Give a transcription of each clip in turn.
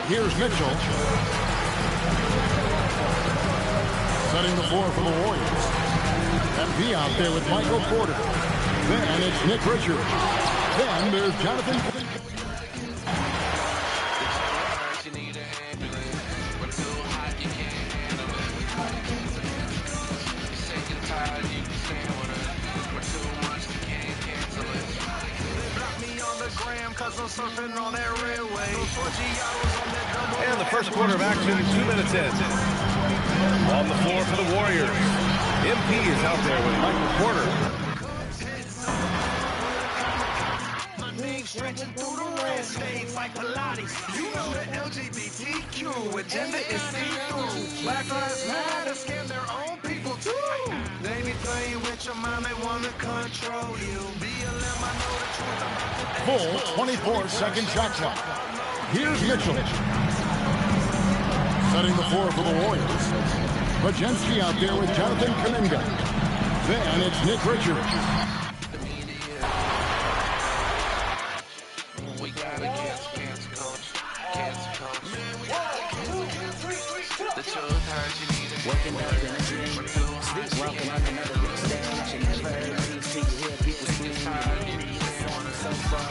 Here's Mitchell. Setting the floor for the Warriors. MP out there with Michael Porter. Then it's Nick Richards. Then there's Jonathan. And the first quarter of action, 2 minutes in. On the floor for the Warriors. MP is out there with Michael Porter. Stretching through the landscape like Pilates. You know the LGBTQ agenda is see-through. Black Lives Matter scam their own people too. They be playing with your mind, they wanna control you. BLM, I know the truth about the Full 24-second shot clock. Here's Mitchell. Setting the floor for the Warriors. Bajenski out there with Jonathan Kuminga. Then it's Nick Richards. Waking up in a dream, sleepwalking on another stage, and never heard me till you hear people scream. So far.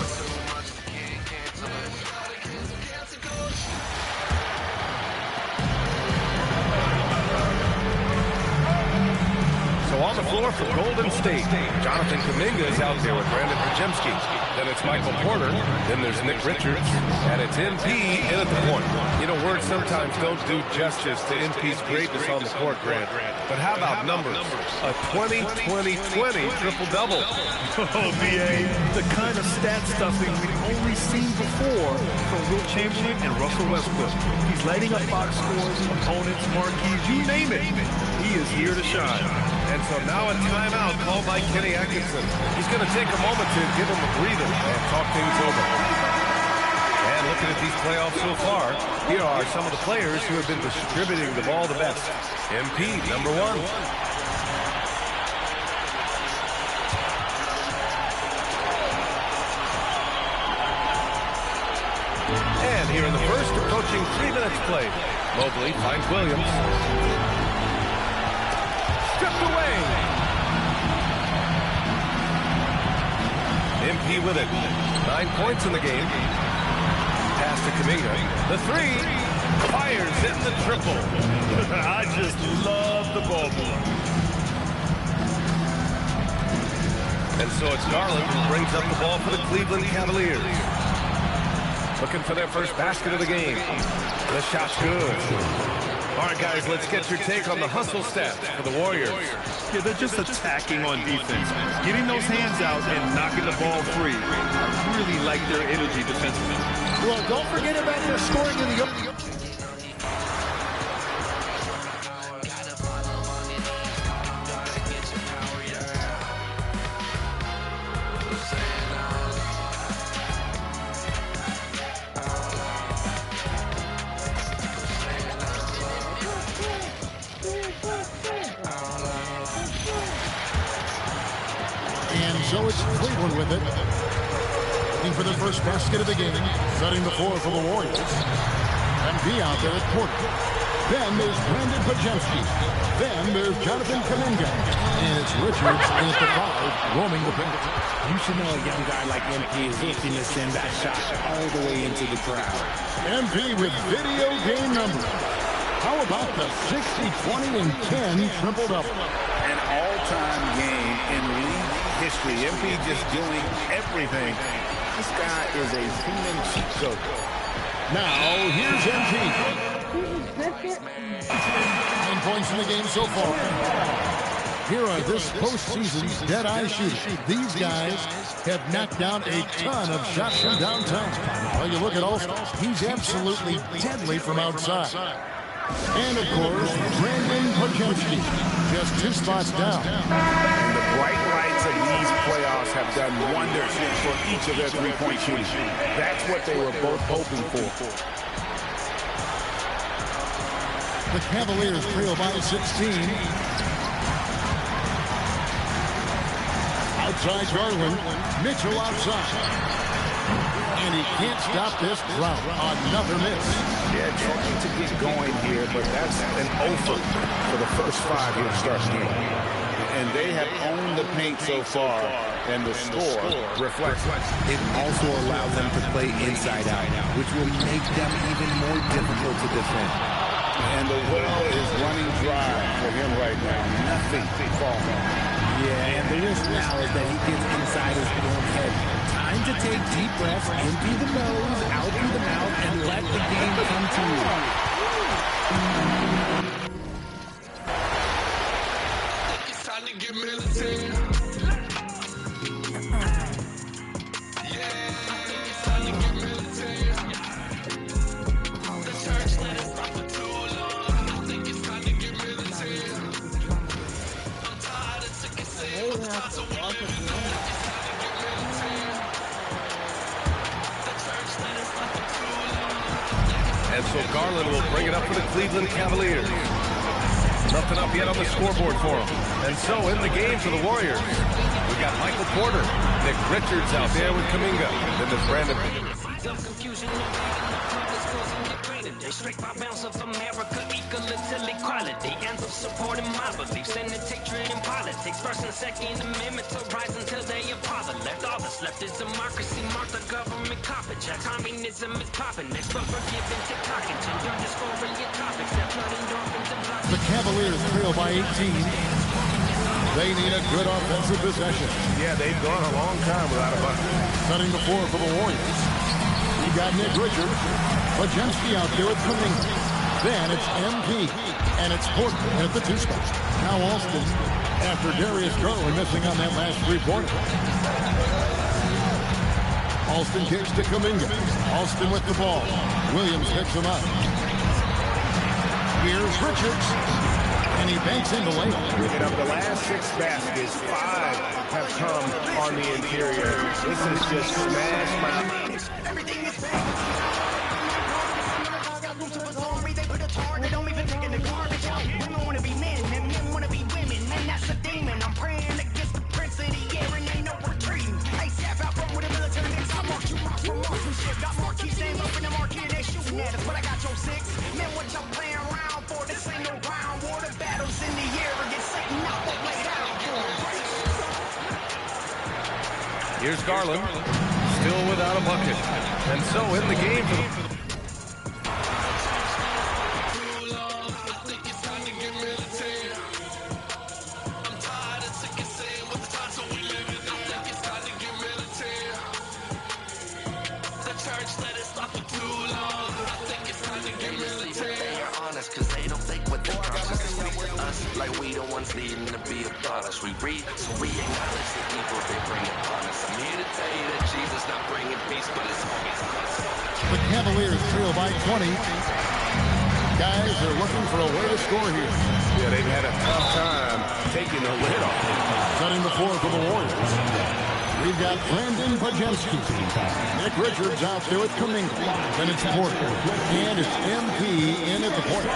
So on the floor for Golden State, Jonathan Kuminga is out there with Brandon Podziemski. Then it's Michael Porter. Then there's Nick Richards. And it's MP in at the point. You know, words sometimes don't do justice to MP's greatness on the court, Grant. But how about numbers? A 20-20-20 triple-double. Oh, BA, the kind of stat stuffing we've only seen before from Wilt Chamberlain and Russell Westbrook. He's lighting up box scores, opponents, marquees, you name it. He is here to shine. And so now a timeout called by Kenny Atkinson. He's going to take a moment to give him a breather and talk things over. And looking at these playoffs so far, here are some of the players who have been distributing the ball the best. MP, number 1. And here in the first, approaching 3 minutes played. Mobley finds Williams. Stripped away. MP with it. 9 points in the game. Pass to Kuminga. The 3. Fires in the triple. I just love the ball boy. And so it's Garland who brings up the ball for the Cleveland Cavaliers. Looking for their first basket of the game. The shot's good. All right, guys, let's get your take on the hustle stats for the Warriors. Yeah, they're just attacking on defense, getting those hands out and knocking the ball free. I really like their energy defensively. Well, don't forget about their scoring in the opening. And so it's Cleveland with it. Looking for their first basket of the game. Setting the floor for the Warriors. MP out there at Porter. Then there's Brandon Podziemski. Then there's Jonathan Kuminga. And it's Richards in at the 5, roaming the paint. You should know a young guy like MP is looking to send that shot all the way into the crowd. MP with video game numbers. How about the 60, 20, and 10 triple-double? An all-time game in league history. MP just doing everything. This guy is a human cheat code. Now, here's MP. 9 points in the game so far. Here are this postseason's dead-eye shooters. These guys have knocked down a ton of shots from downtown. Well, you look at All-Star, he's absolutely deadly from outside. And, of course, Brandon Podziemski, just 2 spots down. And the bright lights of these playoffs playoffs have done wonders for each of their three-point shooting. That's what they were both hoping for. The Cavaliers trail by 16. Outside Garland. Mitchell outside. And he can't stop this drought. Another miss. Yeah, trying to get going here, but that's an over for the first 5 here to start the game. And they have owned the paint so far, and the score reflects it. It also allows them to play inside out, which will make them even more difficult to defend. And the well is running dry for him right now. Nothing falling. Yeah, and the risk now is that he gets inside his own head. Time to take deep breaths in through the nose, out through the mouth, and let the game come to you. It's time to get militant. And so Garland will bring it up for the Cleveland Cavaliers. Nothing up yet on the scoreboard for him. And so in the game for the Warriors, we've got Michael Porter, Nick Richards out there with Kuminga. Then there's Brandon. Straight by bounce of America, equal to equality. Ends up supporting my beliefs and the hatred in politics. First and second amendment to rise until they apologize. All that's left is democracy, mark the government copycat. Communism is popping next, but forgiving TikTok and you're discovering your topics. They're flooding dolphins and blocks. The Cavaliers trail by 18. They need a good offensive possession. Yeah, they've gone a long time without a bucket. Setting the floor for the Warriors. You got Nick Richards. Bajemski out there with Kuminga. Then it's MP. And it's Porter at the 2 spot. Now Alston after Darius Garland missing on that last three-pointer. Alston kicks to Kuminga. Alston with the ball. Williams picks him up. Here's Richards. And he banks in the layup. And of the last 6 baskets, 5 have come on the interior. This is just smash mouth. Everything is bad. They don't even take in the garbage out. Women want to be men, and men want to be women, and that's a demon. I'm praying against the prince of the air, and ain't no retreating. Hey, staff out front with a military mix. I mark you mark from marksmanship. Got marquees named up in the marquee, and they shooting at us, but I got your 6. Man, what y'all playing around for? This ain't no round war. The battle's in the air against Satan. Not what play down for. Here's Garland, still without a bucket. And so in the game for the... Cause they don't think what they promise us. Like we the ones needing to be abolished. We read, so we acknowledge the evil they bring upon us. I'm here to tell you that Jesus not bringing peace, but it's always us. The Cavaliers trail by 20. Guys are looking for a way to score here. Yeah, they've had a tough time taking the lid off. Setting the floor for the Warriors. We've got Brandon Bajemski. Nick Richards out there with Kuminga. Then it's Porter. And it's MP in at the point.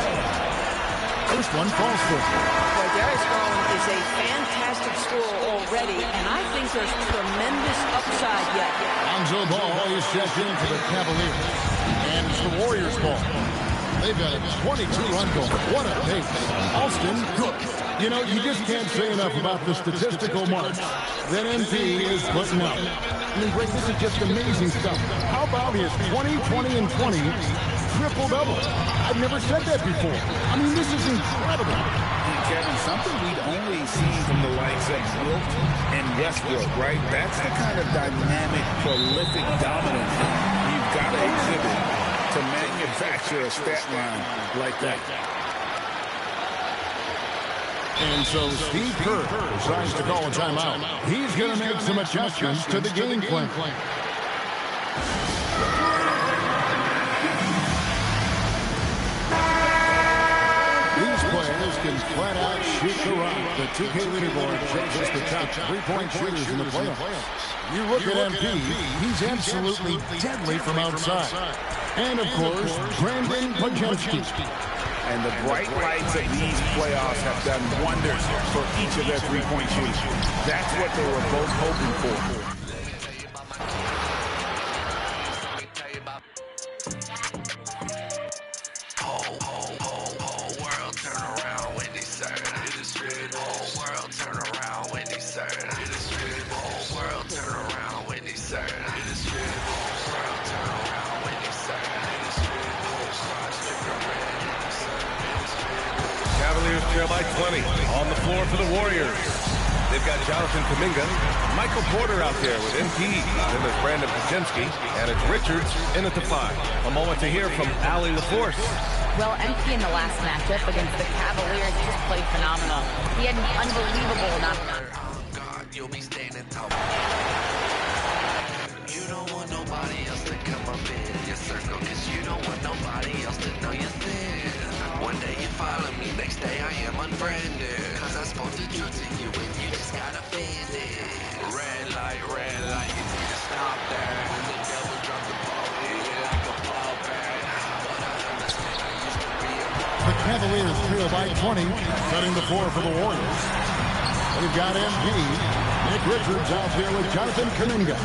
First one falls for him. Well, Darius Garland is a fantastic scorer already, and I think there's tremendous upside yet. Lonzo Ball is checked in for the Cavaliers. And it's the Warriors' ball. They've got a 22-run goal. What a pace. Alston, good. You know, you just can't say enough about the statistical marks that MP is putting up. I mean, Greg, this is just amazing stuff. How about his 20, 20, and 20 triple-double? I've never said that before. I mean, this is incredible. And Kevin, something we'd only seen from the likes of Wilt and Westbrook, right? That's the kind of dynamic, prolific dominance you've got to exhibit to manufacture a stat line like that. And so Steve Kerr decides to call a timeout. He's going to make some adjustments to the game plan. These players can flat out shoot the rock. The 2K leaderboard shows us the top three-point shooters in the playoffs. You look at MP, he's absolutely deadly from outside. And, of course, Brandon Pajemski. And the bright lights of these playoffs have done wonders for each of their three-point shooters. That's what they were both hoping for. Whole world turn around when he serve. Whole world turn around when he serve. Whole world turn around when he serve. Whole world turn around when he serve. Cavaliers trail by 20. On the floor for the Warriors. They've got Jonathan Kuminga, Michael Porter out there with MP. Then there's Brandon Pajemski, and it's Richards in at the 5. A moment to hear from Allie LaForce. Well, MP in the last matchup against the Cavaliers just played phenomenal. He had an unbelievable God, you'll be standing tall. You don't want nobody else to come up in your circle, cause you don't want nobody else to know you're thin. One day you follow me, next day I am unfriended. Cause I spoke the truth to you and you just got offended. Red light, you need to stop there. The devil dropped the ball, hit it like a ball bag. But I understand I used to be a ball. The Cavaliers trail by 20, setting the floor for the Warriors. They've got MP. Nick Richards out there with Jonathan Kuminga.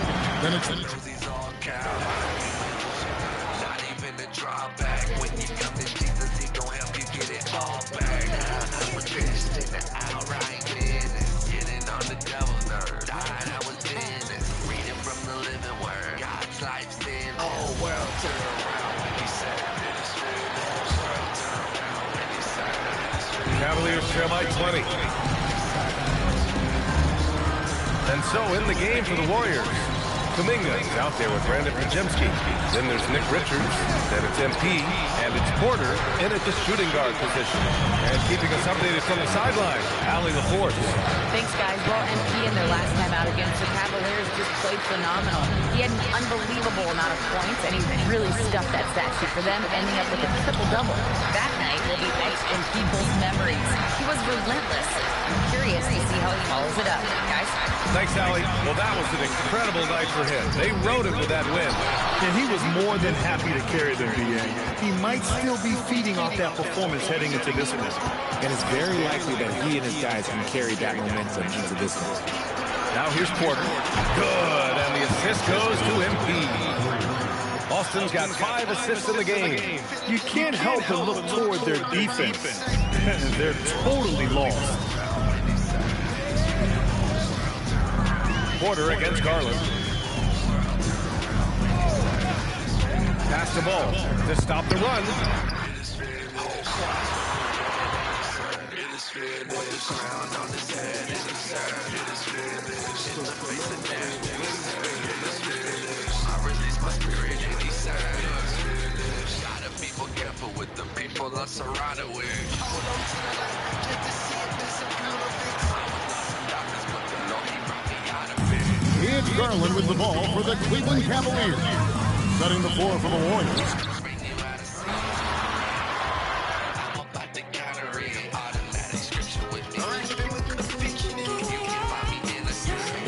Then it's He's all cow. Not even a drawback. When you come to Jesus, he gon' help you get it all back. We're dressed in the outright business. Getting on the devil's nerve. Died, I was business. Reading from the living word. God's life's in. Whole world turn around when he said it. Whole world turn around when he said it. Cavaliers trail by 20. And so in the game for the Warriors, Kuminga is out there with Brandon Pajemski. Then there's Nick Richards, then it's MP, and it's Porter in at the shooting guard position. And keeping us updated from the sideline, Allie LaForce. Thanks, guys. Well, MP in their last time out against the Cavaliers just played phenomenal. He had an unbelievable amount of points, and he really stuffed that stat sheet for them, ending up with a triple-double. That night will be etched in people's memories. He was relentless. I'm curious to see how he follows it up. Guys? Thanks, Allie. Well, that was an incredible night for him. They rode him with that win. And he was more than happy to carry them, BA. He might still be feeding off that performance heading into this one. And it's very likely that he and his guys can carry that momentum into this one. Now here's Porter. Good, and the assist goes to MP. Boston's got 5 assists in the game. You can't help but look toward their defense. They're totally lost. Porter against Garland. Pass the ball to stop the run. I release my spirit and he said, gotta be more careful with the people I'm surrounded with. Hold on to the light, just to see if there's some counterfeits. I was lost in darkness, but the Lord, he brought me out of it. It's Garland with the ball for the Cleveland Cavaliers. Setting the floor for the Warriors. Bring you out of sight. I'm about to counter it. Automatic scripture with me. You can find me in a system.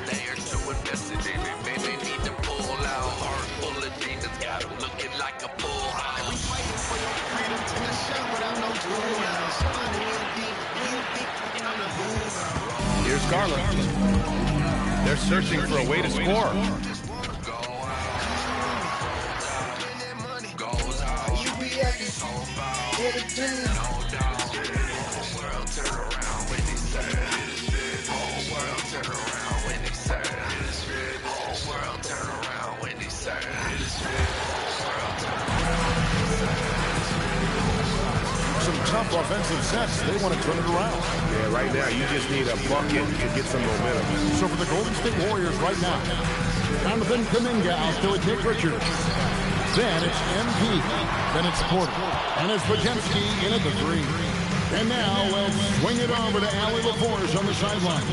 They are so invested in it, man, they need to pull out. Heart full of demons, got them looking like a full house. Here's Garland. They're searching for a way to score. Some tough offensive sets. They want to turn it around. Yeah, right now you just need a bucket to get some momentum. So for the Golden State Warriors right now, Jonathan Kuminga out there with Nick Richards. Then it's MP. Then it's Porter. And it's Pajemski in at the 3. And now we'll swing it over to Allie LaForce on the sideline.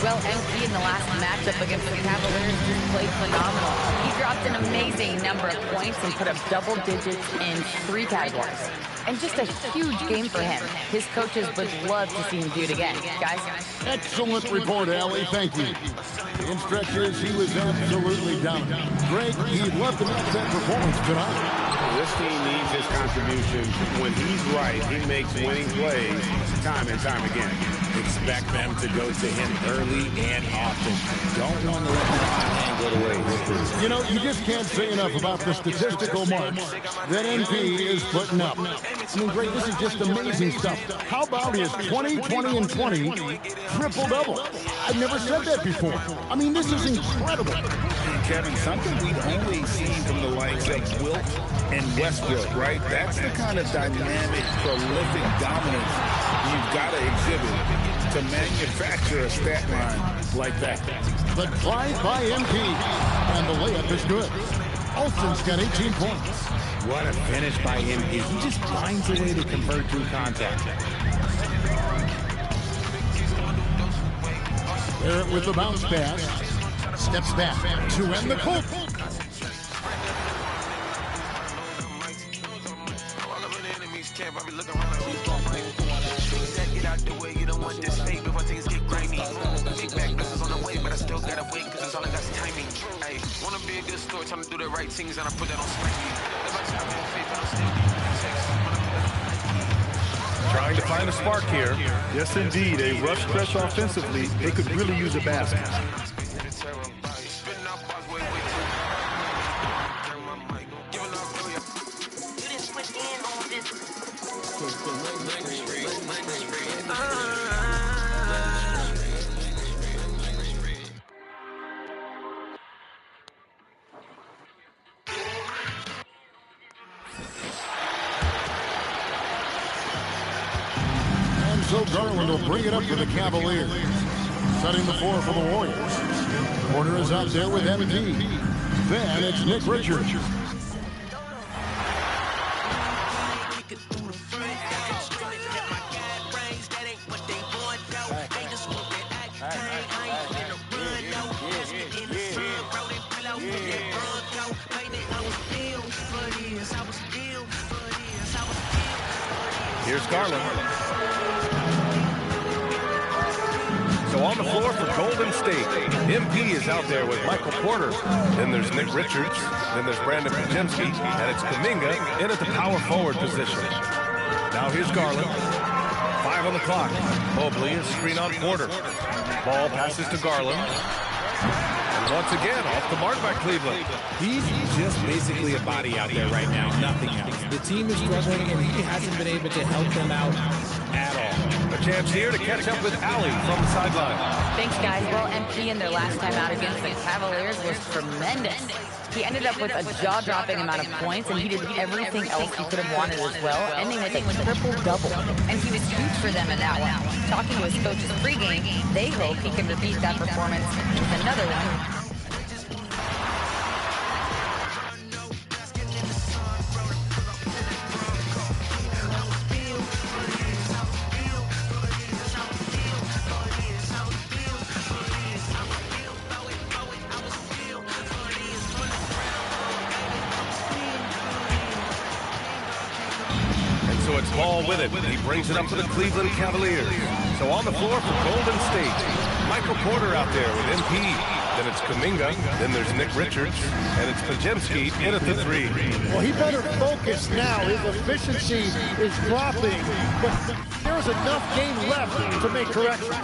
Well, MP in the last matchup against the Cavaliers just played phenomenal. He dropped an amazing number of points and put up double digits in 3 categories. And just a huge game for him. His coaches would love to see him do it again. Guys? Excellent report, Allie. Thank you. In stretches, he was absolutely dominant. Greg, he loved the that performance tonight. This team needs his contribution. When he's right, he makes winning plays time and time again. Expect them to go to him early and often. Don't want to let that hot hand go to waste. You know, you just can't say enough about the statistical marks that NP is putting up. I mean, Greg, this is just amazing stuff. How about his 20, 20, and 20 triple-double? I've never said that before. I mean, this is incredible. And Kevin, something we've only seen from the likes of Wilt and Westbrook, right? That's the kind of dynamic, prolific dominance you've got to exhibit to manufacture a stat line like that. The drive by MP, and the layup is good. Alston's got 18 points. What a finish by MP. He just finds a way to convert through contact. Barrett with the bounce pass. Steps back to end the Colt. Get out the way, you don't want this fake before things get grimy. Big back business on the way, but I still gotta wait, cause it's all I got is timing. Hey, wanna be a good story, trying to do the right things, and I put that on spiky. Trying to find a spark here. Yes, indeed. A rough stretch offensively. They could really use a basket. So Garland will bring it up for the Cavaliers. Setting the floor for the Warriors. Porter is out there with MP. Then it's Nick Richards. Here's Garland. So on the floor for Golden State, MP is out there with Michael Porter. Then there's Nick Richards. Then there's Brandon Pajemski. And it's Kuminga in at the power forward position. Now here's Garland. 5 on the clock. Mobley is screen on Porter. Ball passes to Garland. And once again, off the mark by Cleveland. He's just basically a body out there right now, nothing else. The team is struggling, and he hasn't been able to help them out at all. A chance here to catch up with Allie from the sideline. Thanks, guys. Well, MP in their last time out against the Cavaliers was tremendous. He ended up with a jaw-dropping amount of points, and he did everything else he could have wanted as well, ending with a triple-double. And he was huge for them in that one. Talking to his coaches pregame, they hope he can repeat that performance with another one. So it's Ball with it. He brings it up to the Cleveland Cavaliers. So on the floor for Golden State, Michael Porter out there with MP. Then it's Kuminga. Then there's Nick Richards. And it's Pajemski in at the 3. Well, he better focus now. His efficiency is dropping, but there's enough game left to make corrections.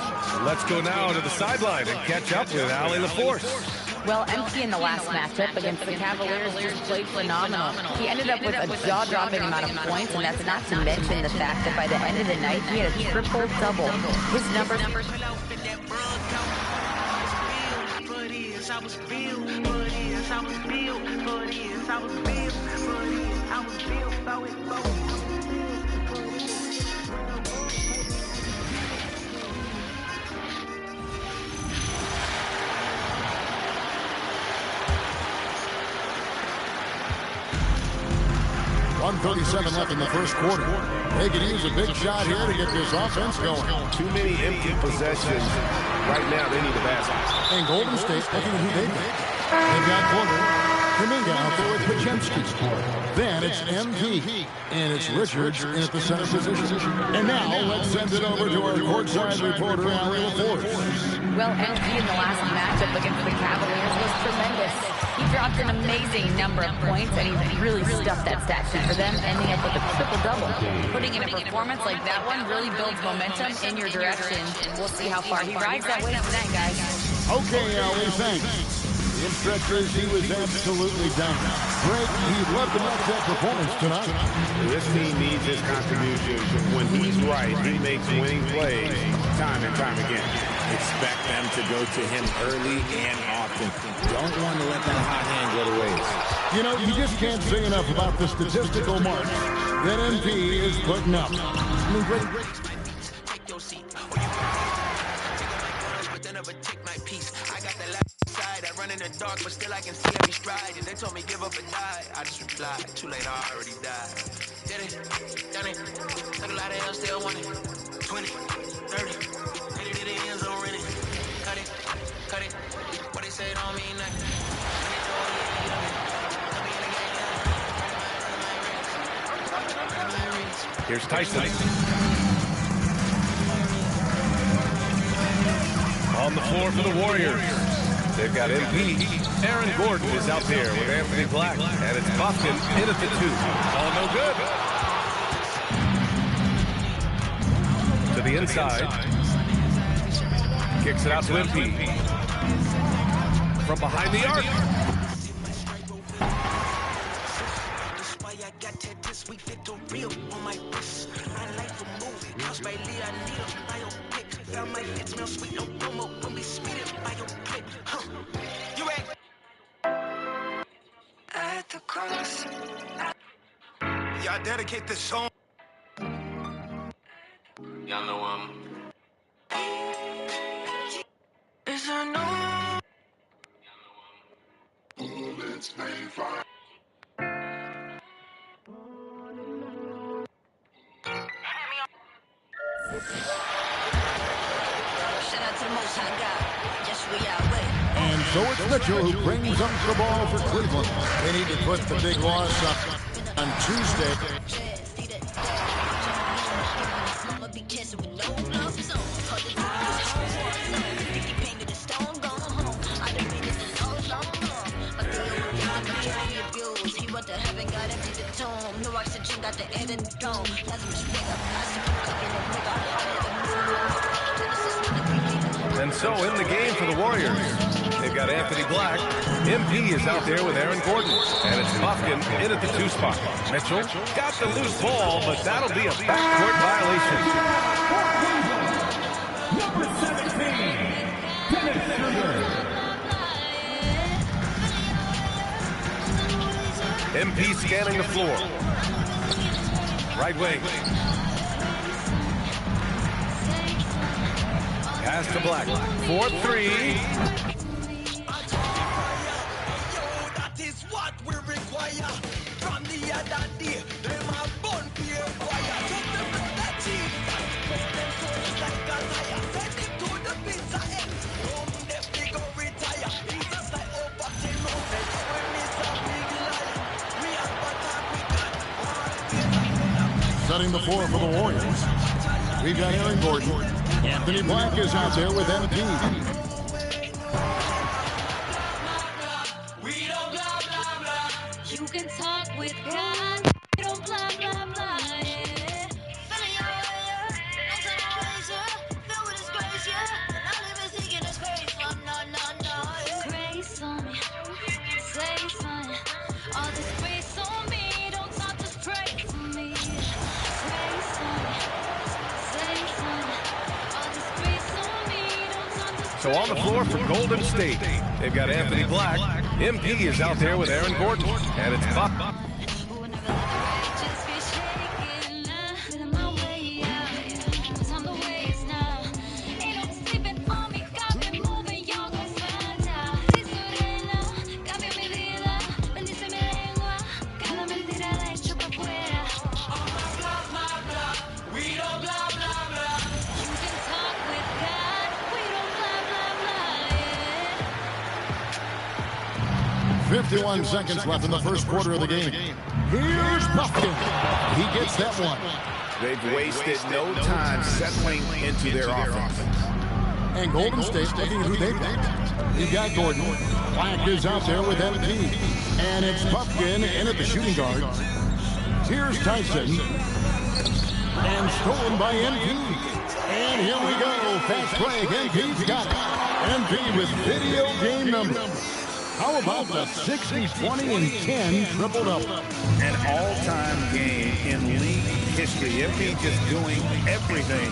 Let's go now to the sideline and catch up with Allie LaForce. Well, MP in the last matchup against the Cavaliers just played phenomenal. He ended up with a jaw-dropping amount of points, and that's not to mention the fact that by the end of the night, he had a triple-double. His numbers... .137 left in the first quarter. They could use a big shot here to get this offense going. Too many empty possessions Right now, they need a basket. And Golden State looking at who they've got. They've got Porter, Kuminga out there with Championship. Then it's MP, and it's Richards in at the center position. And now let's send it over to our courtside reporter, Ali LaForce. Well, MP in the last matchup against the Cavaliers was tremendous. He dropped an amazing number of points, and he really stuffed that stat sheet for them, ending up with a triple-double. Putting in a performance like that one really builds momentum in your direction, and we'll see how far he rides that wave tonight, guys. Okay, Ali, thanks. In stretches, he was absolutely down. Great. He loved to match that performance tonight. This team needs his contribution. When he's right, he makes winning plays time and time again. Expect them to go to him early and often. Don't want to let that hot hand go to waste. You know, you just can't say enough about the statistical marks that MP is putting up. I mean, great. Take your seat. But then never take my piece. I got the left side. I run in the dark, but still I can see every stride. And they told me give up and die. I just replied, too late, I already died. Did it, done it. Took a lot of hell, still want it. 20, 30. Made it to the end zone, running. Cut it, cut it. What they say don't mean nothing. When they told me, you love it. Tell me in the game, Here's Tyson. On the floor for the Warriors. They've got MP. Aaron Gordon is out there with Anthony Black. And it's Boston in at the 2. All no good. To the inside. Kicks it out to MP. From behind the arc. At the cross. Y'all dedicate this song. Y'all know is there no bullets may fly. And so it's Mitchell who brings up the ball for Cleveland. They need to put the big loss up on Tuesday. And so in the game for the Warriors, they've got Anthony Black. MP is out there with Aaron Gordon. And it's Bofkin in at the 2 spot. Mitchell got the loose ball, but that'll be a backcourt violation. Number 17, Dennis Schroeder. MP scanning the floor. Right wing. Pass to Black. 4-3. That is what we require from the other day. Them a bun peer fire. Take them to the chief. Press them souls like a tire. Send them to the pizza end. Home them they go retire. He's just like over 10 months. When it's a big lion. We are but we got Setting the floor for the Warriors. We've got Aaron Gordon. Anthony Black is out there with MP. We don't blah blah blah. You can talk with God. We don't blah blah blah. Yeah. Feeling your way, yeah. I'm turning ways, yeah. Filled with His grace, yeah. And I live in seeking His grace. No, no, no, no. Yeah. Grace on me. Say something. All this grace on me. Don't talk, just pray for me. Grace on me. Say something. So on the floor for Golden State, they've got Anthony Black. MP is out there with Aaron Gordon. And it's Buck. 51 seconds left in the first quarter of the game. Here's Buffkin. He gets that one. They've wasted no time settling into their offense. And Golden State looking at who they've got. You've got Gordon. Black is out there with MP. And it's Buffkin in at the shooting guard. Here's Tyson. And stolen by MP. And here we go. Fast break. MP's got it. MP with video game numbers. How about the 60, 20, and 10 triple-double? An all-time game in league history. MP just doing everything.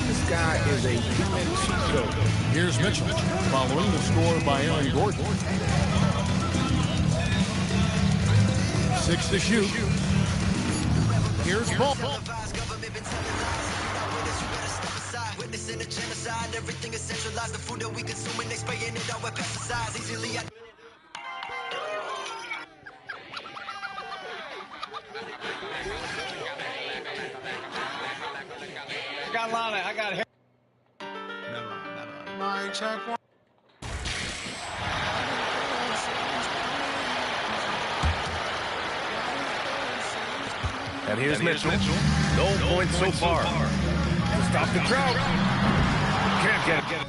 This guy is a human cheat code. Here's Mitchell, following the score by Aaron Gordon. 6 to shoot. Here's Paul. Witnessing a genocide, everything is centralized. The food that we consume and they spraying it out with pesticides. Easily. Got Lana, I got hair. Mind check one. And here's Mitchell. No points so far. Stop the crowd. Can't get it.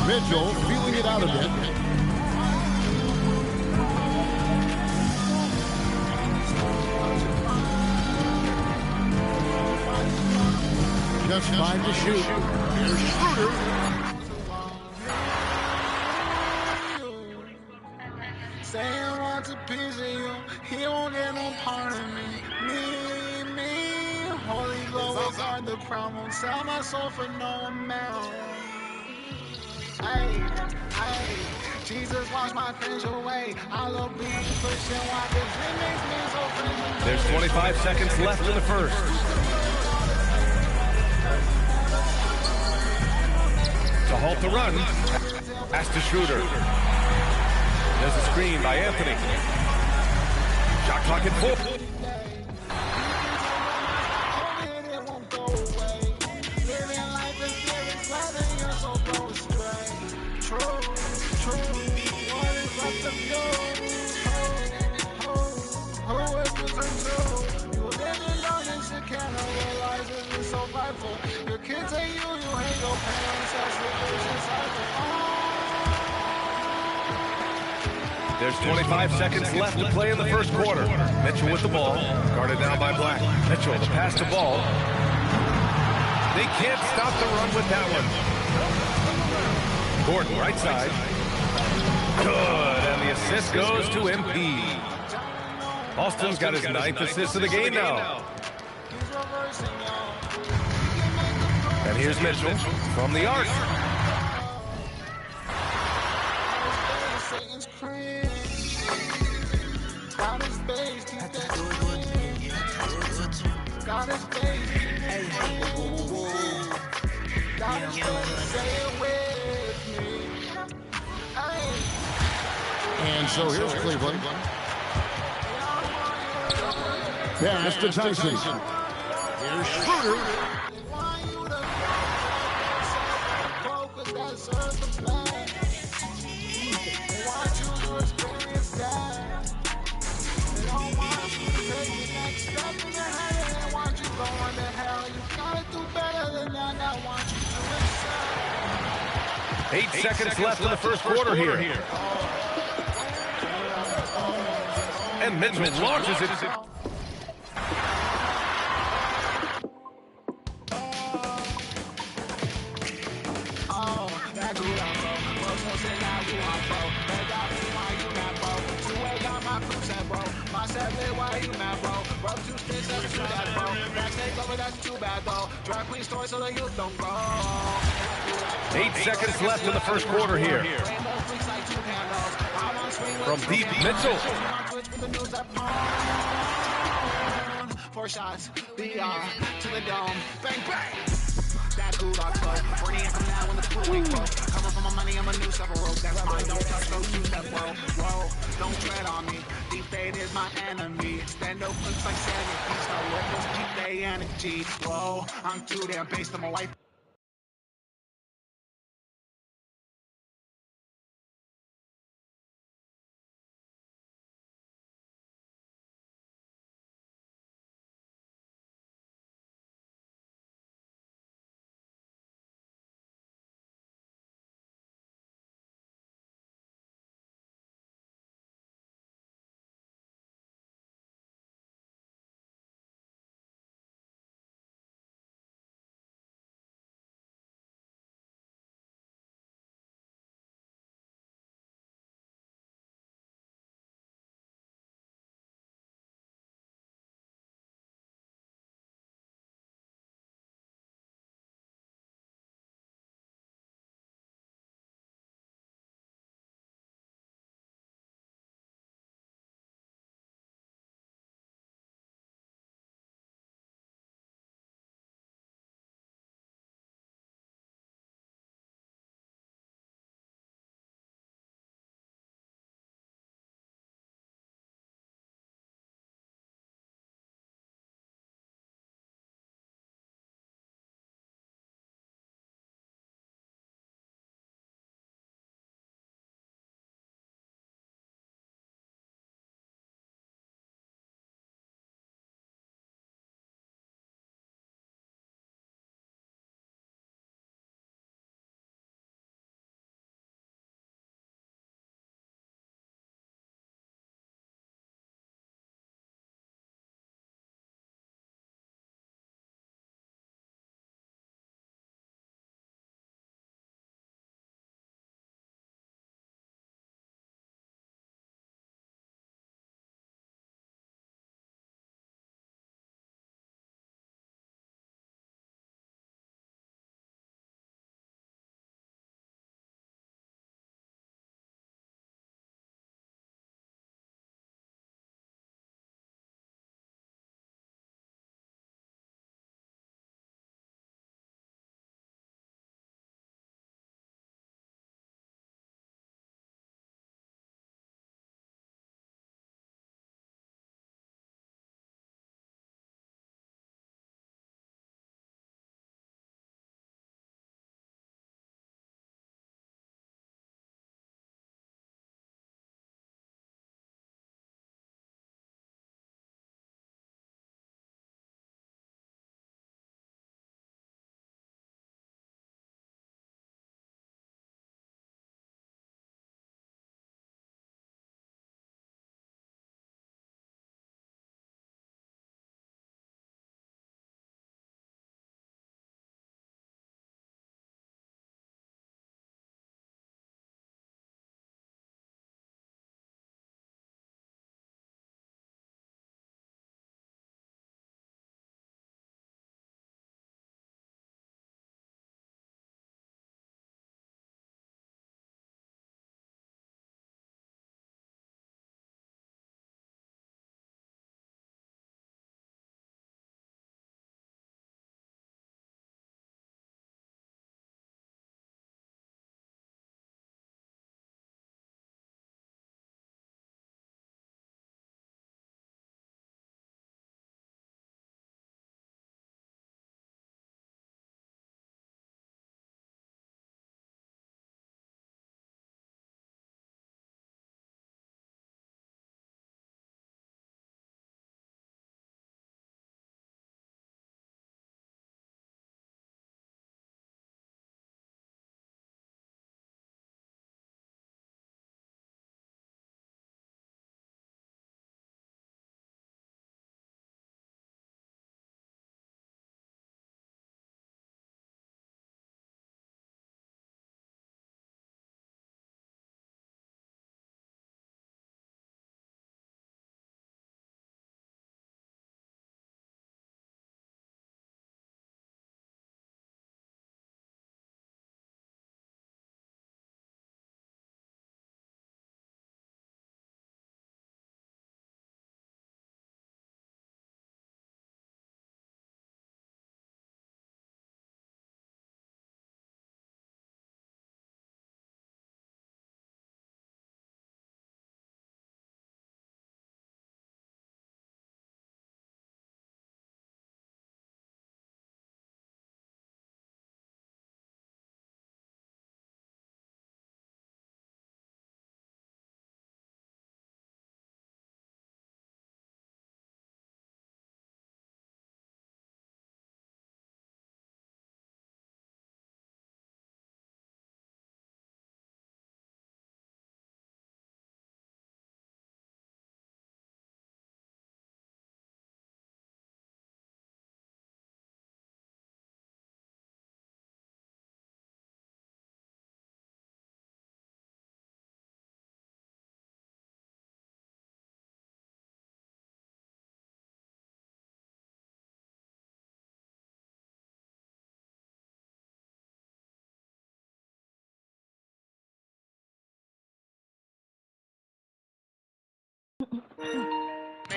Mitchell feeling it out a bit. Just 5 to shoot. Here's Schroeder. Saying wants a piece of you, he won't get no part of me. Me, Holy Ghost are the problem. Sell my soul for no amount. Hey, Jesus washed my cringe away. I love being pushing why this it makes me so cringe. There's 25 seconds left in the first. To halt the run, pass to Schroeder. There's a screen by Anthony. Shot clock at 4. Your kids ain't you ain't no parents. There's 25 seconds left to play in the first quarter. Mitchell with the ball, guarded down by Black. Mitchell, the pass to Ball. They can't stop the run with that one. Gordon, right side. Good, and the assist goes to MP. Austin's got his 9th assist of the game now. And here's Mitchell from the arc. And so here's Cleveland. Pass to Tyson. Here's Schroeder. Eight seconds left in the first quarter here. And Mitchell launches it. Eight seconds left in the first quarter here. From deep, Mitchell. 4 shots, VR to the dome, bang bang. That gulag flow, Bernie and come down when the pool ain't broke. Coming for my money, I'm a new several rope. That's mine, don't touch, don't use that bro. Whoa, don't tread on me. Deep fade is my enemy. Stand up, looks like sanity. Start workers keep their energy. Whoa, I'm too damn based on my wife.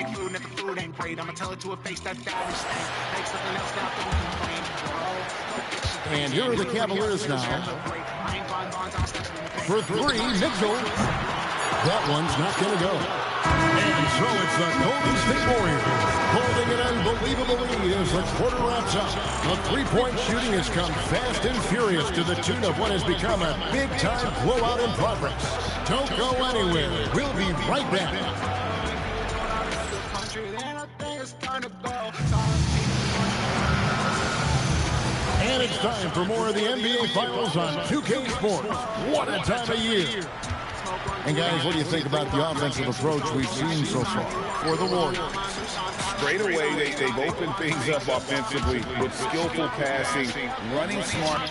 fake food, and if the food ain't great, I'ma tell it to a face that is stank. Make something else now, don't complain. And here are the Cavaliers now. For three, Mitchell. That one's not going to go. And so it's the Golden State Warriors holding an unbelievable lead as the quarter wraps up. The three-point shooting has come fast and furious to the tune of what has become a big-time blowout in progress. Don't go anywhere. We'll be right back. And it's time for more of the NBA Finals on 2K Sports. What a time of year. And guys, what do you think about the offensive approach we've seen so far for the Warriors? Straight away, they've opened things up offensively with skillful passing, running smart.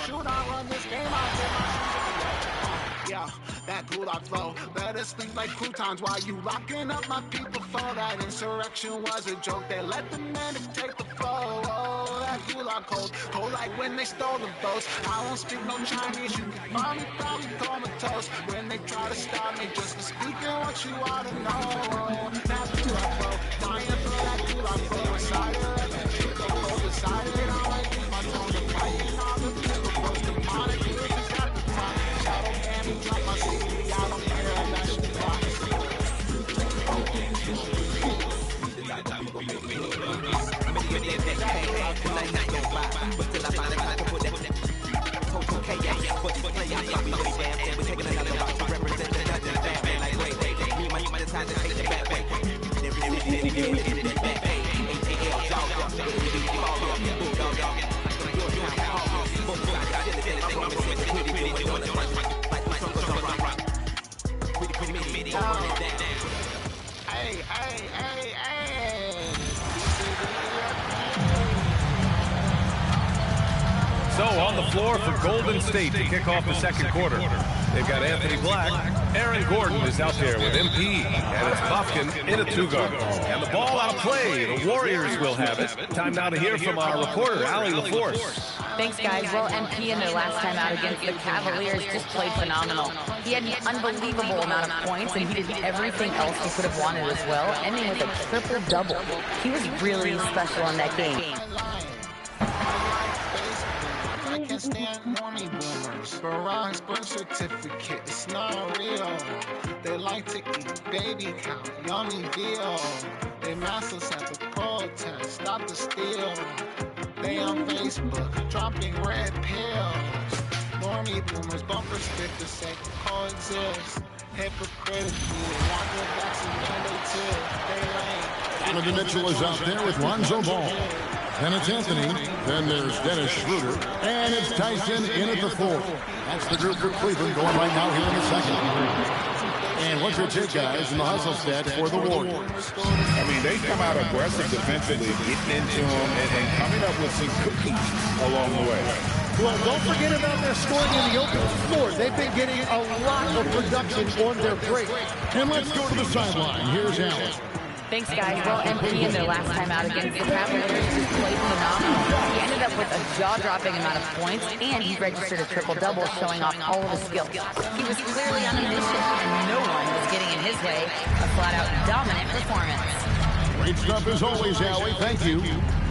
Yeah, that gulag flow. Let us think like croutons while you locking up my people for that insurrection was a joke. They let the men take the flow. Oh, that gulag cold. Cold like when they stole the votes. I won't speak no Chinese. You can find me probably comatose. When they try to stop me just for speaking what you ought to know. That gulag flow. Dying for that gulag flow. Inside it, let the shit go cold. Inside it, I like keep my tone to fighting all the people. Close to demonic. Got the time. Shadow man. Drop my CD, I don't care, that shit rocks. So on the floor for Golden State to kick off the second quarter. They've got Anthony Black. Aaron Gordon is out there with MP. And it's Bofkin in a two-guard. And the ball out of play. The Warriors will have it. Time now to hear from our reporter, Allie LaForce. Thanks, guys. Well, MP in their last time out against the Cavaliers just played phenomenal. He had an unbelievable amount of points, and he did everything else he could have wanted as well, ending with a triple-double. He was really special in that game. I can't stand normie boomers. Barrage birth certificate, it's not real. They like to eat baby cow, yummy veal. They mass us at the protest, stop the steal. They on Facebook, dropping red pills. Normie boomers, bumper stickers say coexist. Hypocritically, they want their vaccinated too. They lame. Donovan Mitchell is out there with Lonzo Ball. Then it's Anthony. Then there's Dennis Schroeder. And it's Tyson in at the fourth. That's the group for Cleveland going right now here in the second. And what's your take, guys, in the hustle stats for the Warriors? I mean, they come out aggressive defensively, getting into them and coming up with some cookies along the way. Well, don't forget about their scoring in the open floor. They've been getting a lot of production on their break. And let's go to the sideline. Here's Allen. Thanks, guys. Well, MP in their last time out against the Cavaliers just played phenomenal. He ended up with a jaw-dropping amount of points, and he registered a triple-double, showing off all of his skills. He was clearly on a mission, and no one was getting in his way. A flat-out dominant performance. Great stuff as always, Allie. Thank you.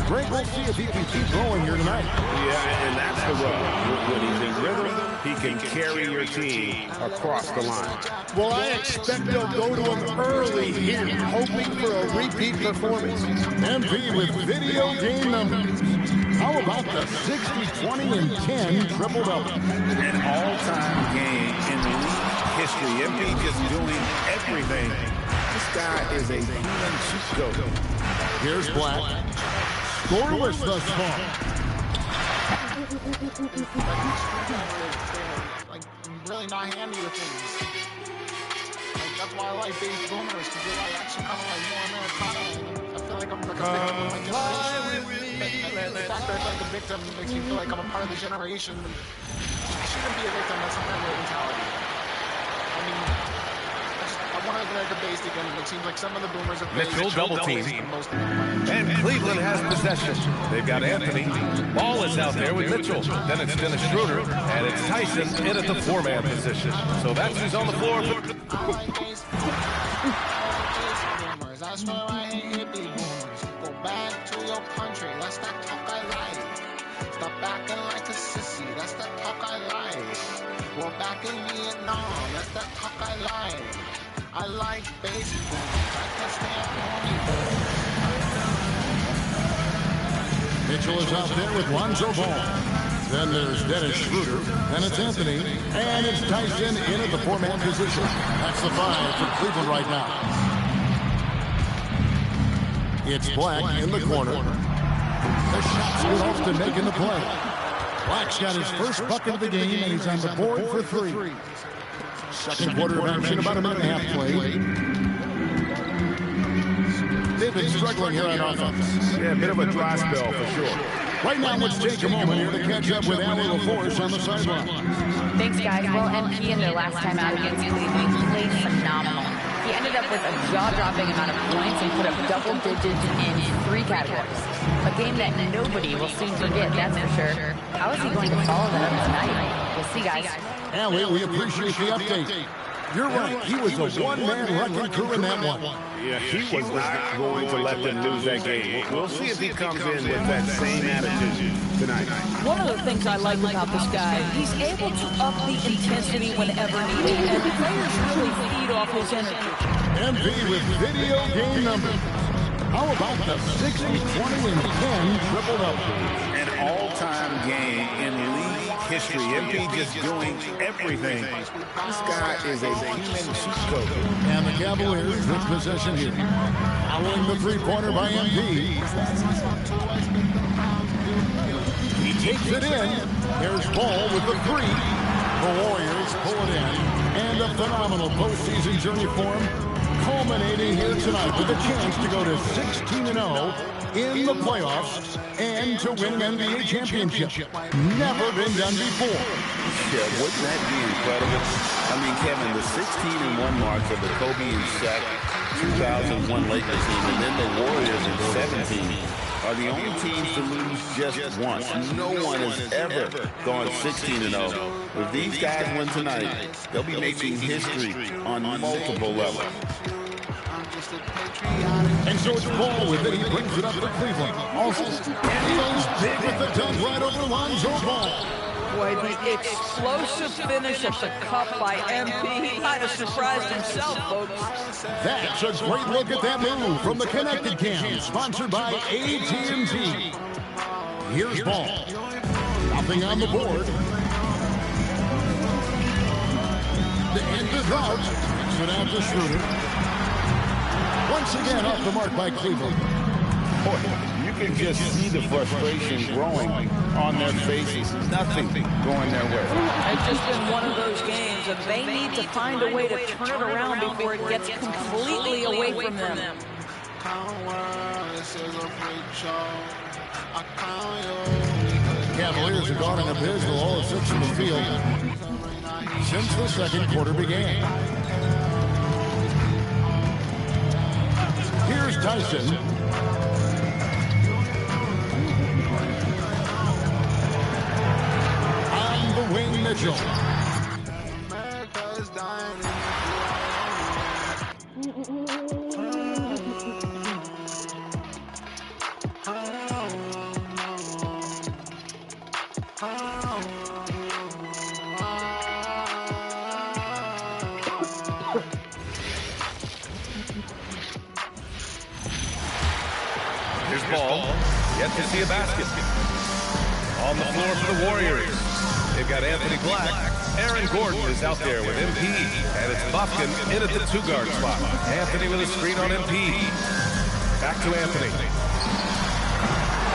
Greg, we'll see if he can keep going here tonight. Yeah, and that's the rub. When he's in rhythm, he can carry your team across the line. Well, I expect they'll go to him early here, hoping for a repeat performance. MP with video game numbers. How about the 60, 20, and 10 triple-double? An all-time game in league history. MP just doing everything. This guy is a human cheat code. Here's Black. Scoreless thus far. Like, I'm really not handy with things. Like, that's why I like baby boomers, because they're like actually kind of like more Americana. I feel like I'm like a victim of my generation. The fact that I'm like a victim makes me feel like I'm a part of the generation. I shouldn't be a victim. That's not my mentality. I mean, I want to America based again, and it seems like some of the boomers have Mitchell double team. And Cleveland has possession. They've got Anthony. Ball is out there with Mitchell. Then it's Dennis Schroeder. And it's Tyson in at the four-man position. So that's who's on the floor. I That's where I hate hippie boys. Go back to your country, that's that talk I like. Stop acting like a sissy, that's that talk I like. We're back in Vietnam, that's that talk I like. I like baseball, I can stand horny. Mitchell is out there with Lonzo Ball. Then there's Dennis Schroeder, and it's Anthony, and it's Tyson in at the four-man position. That's the 5 for Cleveland right now. It's Black in the corner. The shot's good off to making the play. Black's got his first bucket of the game, and he's on the board for 3. Second quarter of action, about a minute and a half play. They've been struggling here on offense. Yeah, a bit of a dry spell for sure. Right now, let's take a moment here to catch up with Ali LaForce on the sideline. Thanks, guys. Well, MP in their last time out against Cleveland played phenomenal. He ended up with a jaw-dropping amount of points and put up double digits in 3 categories. A game that nobody will soon forget, that's for sure. How is he going to follow that up tonight? We'll see, guys. Ali, we appreciate the update. You're right. He was a one-man wrecking crew in that one. Yeah, he was not going to let them lose that game. We'll see if he comes in with that same attitude tonight. One of the things I like about this guy, he's able to up the intensity whenever needed, and the players really feed off his energy. MP with video game numbers. How about the 60, 20, and 10 triple-double? An all-time game in league history. MP just doing everything. This guy is a human cheat code. And the Cavaliers with possession here. Following the three-pointer by MP. He takes it in. There's Ball with the 3. The Warriors pull it in. And a phenomenal postseason journey for him. Culminating here tonight with a chance to go to 16-0 in the playoffs and to win an NBA championship. Never been done before. Yeah, wouldn't that be incredible? I mean, Kevin, the 16-1 marks of the Kobe and Shaq 2001 Lakers team, and then the Warriors in 17 are the only teams to lose just once. No one has ever gone 16-0. If these guys win tonight, they'll be making history on multiple levels. And so it's Ball with it. He brings it up to Cleveland. Also, and he goes big with the dunk right over Lonzo Ball. Boy, the explosive finish at the cup by MP. He might have surprised himself, folks. That's a great look at that move from the Connected Cam, sponsored by AT&T. Here's Ball. Nothing on the board. The end is out. Kicks it out to Schroeder. Once again off the mark by Cleveland. Boy, you can just see the frustration growing on their faces. Nothing going their way. It's just been one of those games, and they need to find a way to turn it around before it gets completely away from them. Cavaliers have gone in abysmal all 6 in the field since the second quarter began. Here's Tyson. On the wing, Mitchell. Here's Ball. Yet to see a basket. On the floor for the Warriors. They've got Anthony Black. Aaron Gordon is out there with MP. And it's Bufkin in at the 2-guard spot. Anthony with a screen on MP. Back to Anthony.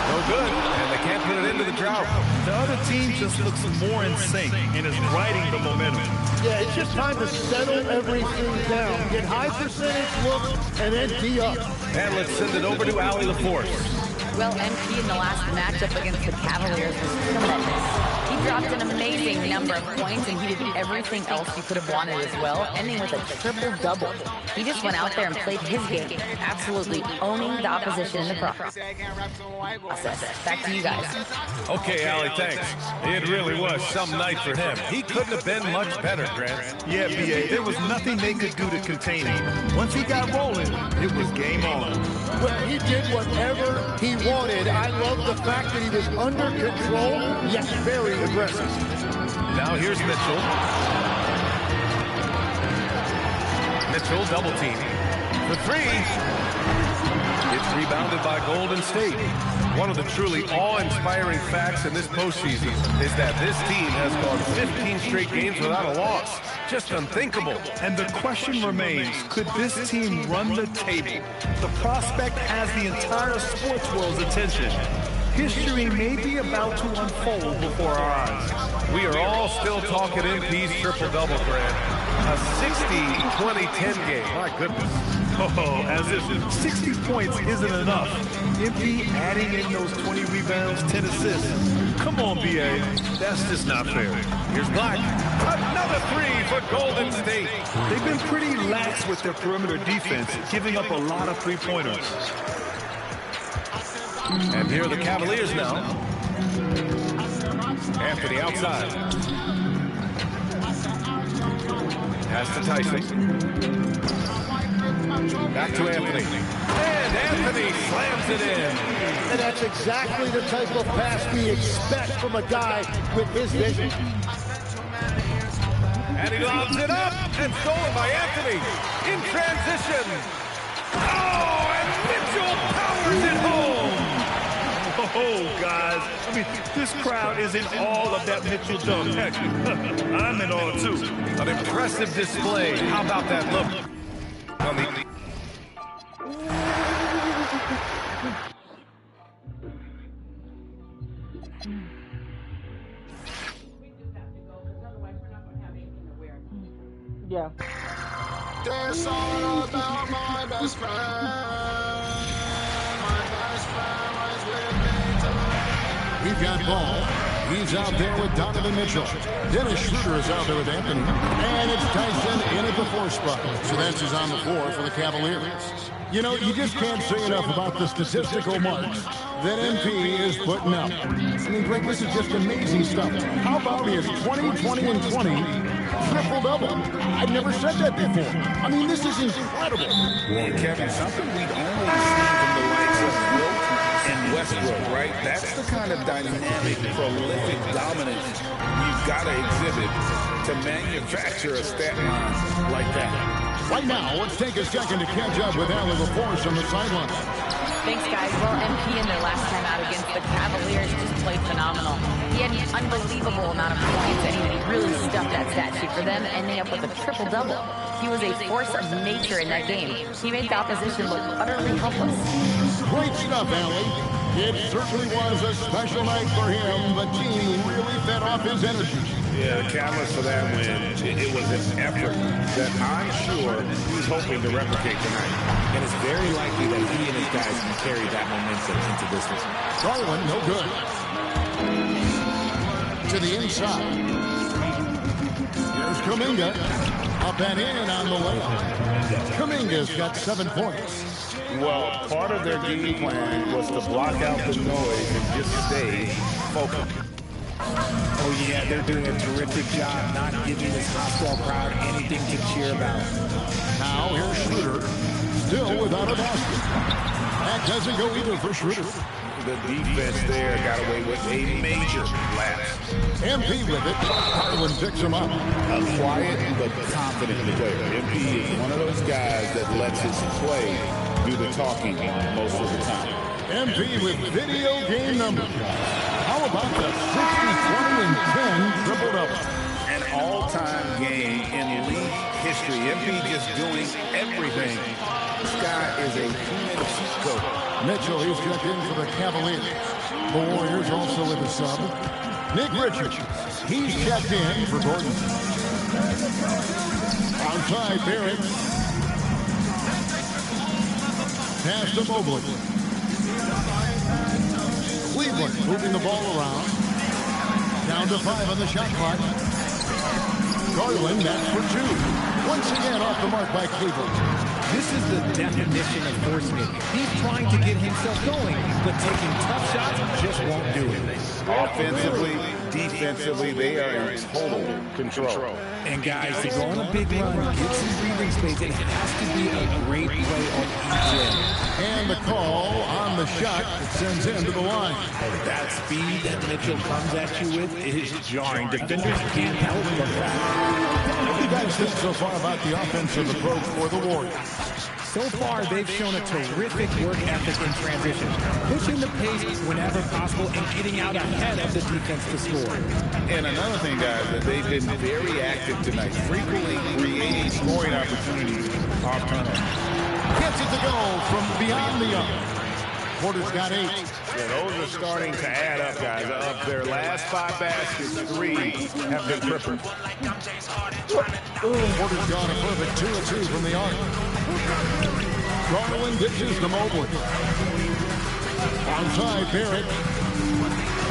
No good. And they can't put it into the drought. The other team just looks more in sync and is riding the momentum. Yeah, it's just time to settle everything down. Get high percentage looks and then tee up. And let's send it over to Ali LaForce. Well, MP in the last matchup against the Cavaliers was tremendous. He He dropped an amazing number of points, and he did everything else you could have wanted as well, ending with a triple-double. He just went out there and played his game, absolutely owning the opposition in the process. Back to you guys. Okay, Allie, thanks. It really was some night for him. He couldn't have been much better, Grant. Yeah, B.A., there was nothing they could do to contain him. Once he got rolling, it was game on. Well, he did whatever he wanted. I love the fact that he was under control, yet very aggressive. Now here's Mitchell. Mitchell double team. The three. It's rebounded by Golden State. One of the truly awe-inspiring facts in this postseason is that this team has gone 15 straight games without a loss. Just unthinkable. And the question remains, could this team run the table? The prospect has the entire sports world's attention. History may be about to unfold before our eyes. We are all still talking MP's triple-double, Grant. A 60-20-10 game. My goodness. Oh, as if 60 points isn't enough. MP adding in those 20 rebounds, 10 assists. Come on, B.A. That's just not fair. Here's Black. Another three for Golden State. They've been pretty lax with their perimeter defense, giving up a lot of three-pointers. And here are the Cavaliers now. Anthony outside. Pass to Tyson. Back to Anthony. And Anthony slams it in. And that's exactly the type of pass we expect from a guy with his vision. And he lobs it up and stolen by Anthony in transition. Oh, and Mitchell powers it home. Oh, guys, I mean, this crowd is in awe of that Mitchell dunk. Heck, I'm in awe, too. An impressive display. How about that look? On the Yeah. That's all about my best friend. My best friend was with me tonight. We've got Ball. He's out there with Donovan Mitchell. Dennis Schroeder is out there with Anthony. And it's Tyson in at the 4 spot. So that's who's on the floor for the Cavaliers. You know, you just can't say enough about the statistical marks that MP is putting up. I mean, Greg, this is just amazing stuff. How about his 20, 20, and 20 triple-double? I've never said that before. I mean, this is incredible. Well, Kevin, something we'd only seen from the likes of Wilt and Westbrook, right? That's the kind of dynamic, prolific dominance you've got to exhibit to manufacture a stat line like that. Right now, let's take a second to catch up with Allie LaForce on the sideline. Thanks, guys. Well, MP in their last time out against the Cavaliers just played phenomenal. He had an unbelievable amount of points, and he really stuffed that stat sheet for them, ending up with a triple-double. He was a force of nature in that game. He made the opposition look utterly helpless. Great stuff, Allie. It certainly was a special night for him. The team really fed off his energy. Yeah, the catalyst for that win, it was an effort that I'm sure he's hoping to replicate tonight. And it's very likely that he and his guys can carry that momentum into this one. Garland, no good. To the inside. Here's Kuminga. Up and in on the layup. Kuminga's got 7 points. Well, part of their game plan was to block out the noise and just stay focused. Oh, yeah, they're doing a terrific job not giving this hostile crowd anything to cheer about. Now here's Schroeder, still without a basket. That doesn't go either for Schroeder. The defense there got away with a major lapse. MP with it. Garland picks him up. A quiet but confident player. MP is one of those guys that lets his play do the talking most of the time. MP with video game numbers. How about the 60, 20, and 10 triple-double? An all-time game in league history. MP just doing everything. This guy is a human cheat code. Mitchell, he's checked in for the Cavaliers. The Warriors also with a sub. Nick Richards, he's checked in for Gordon. Outside, Barrett. Pass to Mobley. Cleveland moving the ball around. Down to 5 on the shot clock. Garland, that's for 2. Once again off the mark by Cleveland. This is the definition of forcing it. He's trying to get himself going, but taking tough shots just won't do it. Offensively, defensively, they are in total control. And guys, to go on a big run, get some breathing space, it has to be a great play on each end. And the call on the shot that sends him to the line. That speed that Mitchell comes at you with is jarring. Defenders can't help but that. What do you guys think so far about the offensive approach for the Warriors? So far, they've shown a terrific work ethic in transition, pushing the pace whenever possible and getting out ahead of the defense to score. And another thing, guys, that they've been very active tonight, frequently creating scoring opportunities off turnover. Gets it to go from beyond the arc. Porter's got 8. Yeah, those are starting to add up, guys. Of their last 5 baskets, 3 have been trippers. Porter's gone a perfect 2 of 2 from the arc. Garland dishes to Mobley. Onside, Barrett.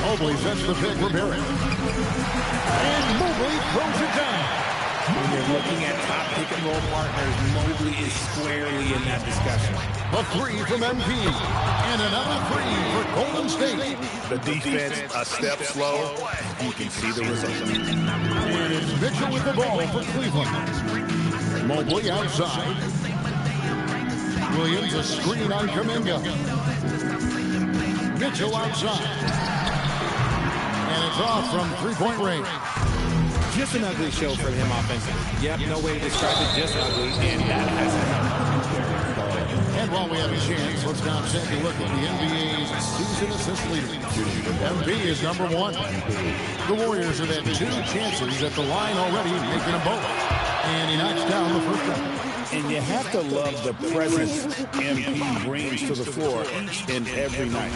Mobley sets the pick for Barrett. And Mobley throws it down. When you're looking at top pick-and-roll partners, Mobley is squarely in that discussion. A 3 from MP. And another 3 for Golden State. The defense a step slow. You can see the result. And it's Mitchell with the ball for Cleveland. Mobley outside. Williams a screen on Kuminga. Mitchell outside. And it's off from three-point range. Just an ugly show for him offensively. Yep, no way to describe it, just ugly, and that has happened. And while we have a chance, let's now take a look at the NBA's season assist leader. MP is number 1. The Warriors have had 2 chances at the line already, making them both. And he knocks down the first one. And you have to love the presence MP brings to the floor each and every night.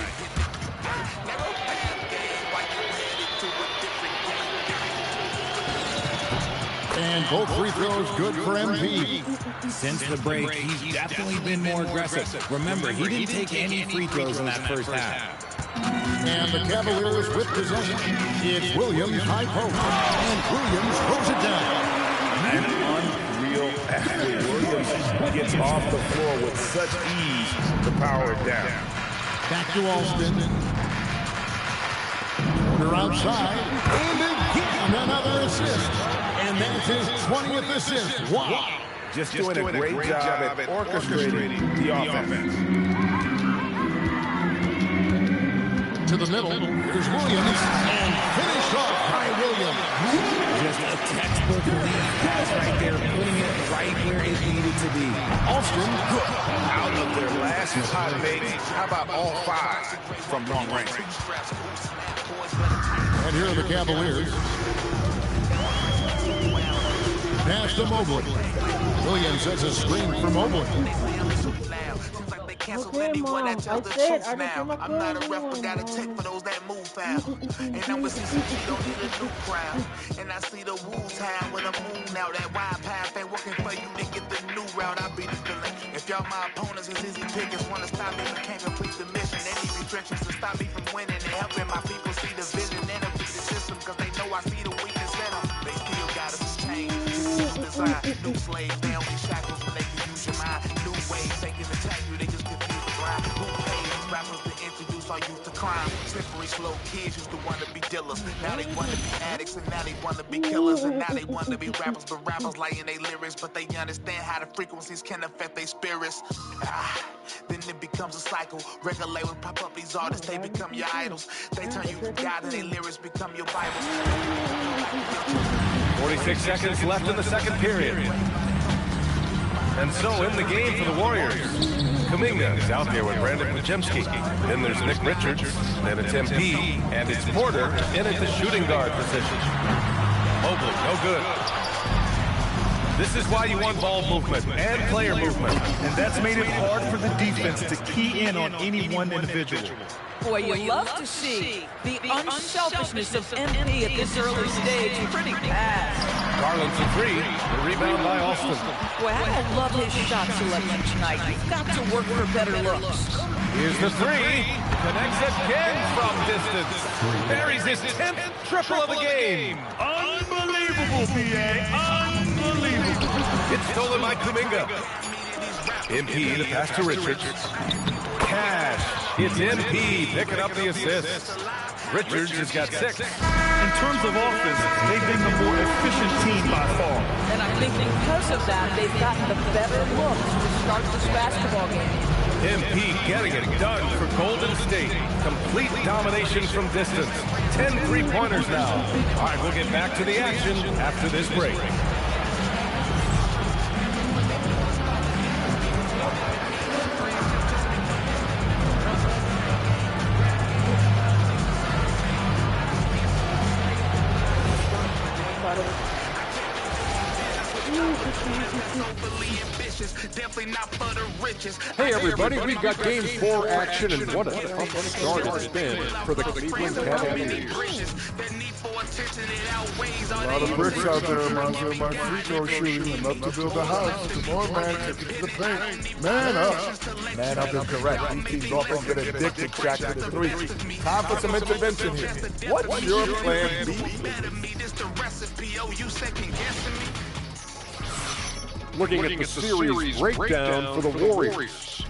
And both free throws good for MP. Since the break, he's definitely been more aggressive. Remember, he didn't take any free throws in that first half. And the Cavaliers with possession. It's Williams high post. And Williams throws it down. An unreal athlete. Williams gets off the floor with such ease to power it down. Back to Alston. Porter outside. And again, another assist. And that's his 20th assist. Wow. Just doing a great job at orchestrating the offense. To the middle. Here's Williams. And finished off by Williams. Just a textbook lead pass right there, putting it right where it needed to be. Alston, good. Out of their last 5 makes, how about all 5 from long range? And here are the Cavaliers. Pass to Mobley. Williams sets a screen for Mobley. Okay, Mom, I said I now. I'm not a ref, but got a check for those that move foul. And I'm with CCG, don't need a new crowd. And I see the Wolves howl when I'm moving out. That wide path ain't working for you to get the new route. I be the feeling. If y'all my opponents, it's easy pickers wanna stop me but can't complete the mission. They need restrictions to stop me from winning and helping my people see the vision and beat the system, cause they know I see the weakness in them. They still got us chained. Design new slaves, they only shackles when they can use your mind. New ways, they can attack you, they just confuse the grind. Who pays rappers to introduce our youth to crime? Slippery, slow kids used to want to be dealers. Now they want to be addicts, and now they want to be killers. And now they want to be rappers, but rappers lie in their lyrics. But they understand how the frequencies can affect their spirits. Then it becomes a cycle. Record labels pop up these artists, they become your idols. They turn you to God and their lyrics become your Bibles. 46 seconds left in the second period. And so in the game for the Warriors, Kuminga is out there with Brandon Pajemski. Then there's Nick Richards, then it's MP, and it's Porter in at the shooting guard position. Mobley, no good. This is why you want ball movement and player movement. And that's made it hard for the defense to key in on any one individual. Boy, you love to see the unselfishness of MP at this early stage. Pretty bad. Garland for 3, the rebound by Alston. Boy, I love his shot selection tonight. You've got to work for better looks. Here's the three. Connects again from distance. Buries his 10th triple of the game. Unbelievable, B.A. Unbelievable. It's stolen by Kuminga. MP, the pass to Richards. Cash. It's MP picking up the assist. Richards has got 6. In terms of offense, they've been the more efficient team by far. And I think because of that, they've gotten the better looks to start this basketball game. MP getting it done for Golden State. Complete domination from distance. 10 3-pointers now. All right, we'll get back to the action after this break. Hey everybody, we've got Game 4 action, and what a tough start it's been for the Cleveland Cavaliers. A lot of bricks out there reminds me of my free throw shooting. Enough to build a house. Come on, man, take it to the paint. Man up. Man up is correct. These teams often get addicted, Jack, to the three. Time for some intervention here. What's your plan B? Looking at the series breakdown for the Warriors.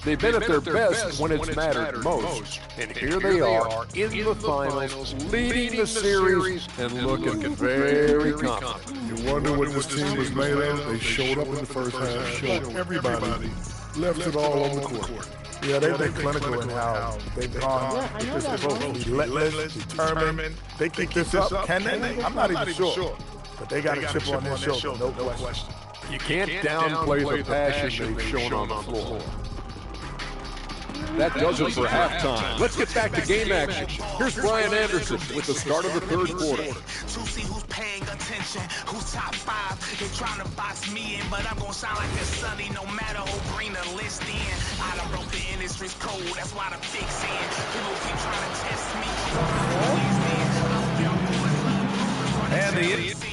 They've been at their best when it's mattered most. And here they are in the finals, leading the series and looking very confident. You wonder what this team was made of? They showed up in the first half, showed everybody, left it all on the court. Yeah, they've been clinical in how they've gone with this approach. Relentless, determined. They keep this up. Can they? I'm not even sure. But they got a chip on their shoulder, no question. You can't downplay the passion they've shown on the floor. That does it for halftime. Let's get back to game action. Here's Brian Anderson with the start of the third quarter. To see who's paying attention, who's top 5. They're trying to box me in, but I'm gonna sound like a Sunny no matter who bring the list in. I done broke the industry's code, that's why the fix in. People keep trying to test me. And the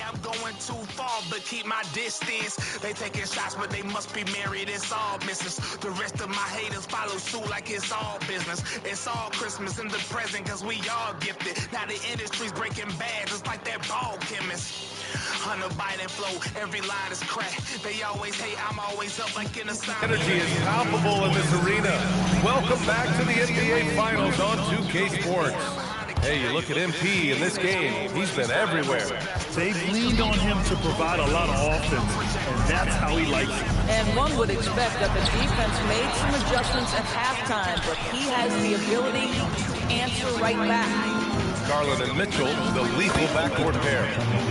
I'm going too far, but keep my distance. They taking shots, but they must be married. It's all business. The rest of my haters follow suit like it's all business. It's all Christmas in the present, cause we all gifted. Now the industry's breaking bad, just like that ball chemist. On the bite and flow, every line is cracked. They always hate, I'm always up like in a sound. Energy is palpable in this arena. Welcome back to the NBA Finals on 2K Sports. Hey, you look at MP in this game, he's been everywhere. They've leaned on him to provide a lot of offense, and that's how he likes it. And one would expect that the defense made some adjustments at halftime, but he has the ability to answer right back. Garland and Mitchell, the lethal backcourt pair.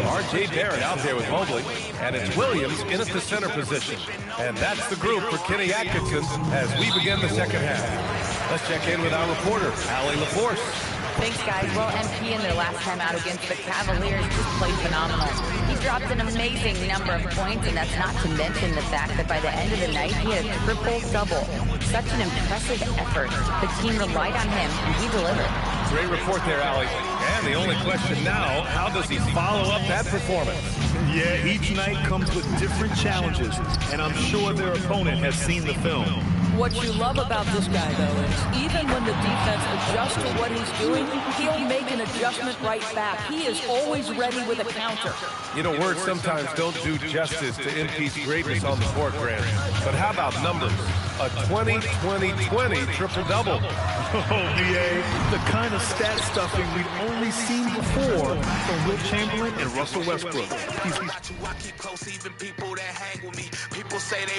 R.J. Barrett out there with Mobley, and it's Williams in at the center position. And that's the group for Kenny Atkinson as we begin the second half. Let's check in with our reporter, Allie LaForce. Thanks, guys. Well, MP in their last time out against the Cavaliers just played phenomenal. He dropped an amazing number of points, and that's not to mention the fact that by the end of the night, he had a triple-double. Such an impressive effort. The team relied on him, and he delivered. Great report there, Allie. And the only question now, how does he follow up that performance? Yeah, each night comes with different challenges, and I'm sure their opponent has seen the film. What you love about this guy, though, is even when the defense adjusts to what he's doing, he'll make an adjustment right back. He is always ready with a counter. You know, words sometimes don't do justice to MP's greatness on the court, Grant. But how about numbers? A 20-20-20 triple-double. Oh, B.A., the kind of stat stuffing we've only seen before from Wilt Chamberlain and Russell Westbrook. I keep close, even people that hang with me. People say they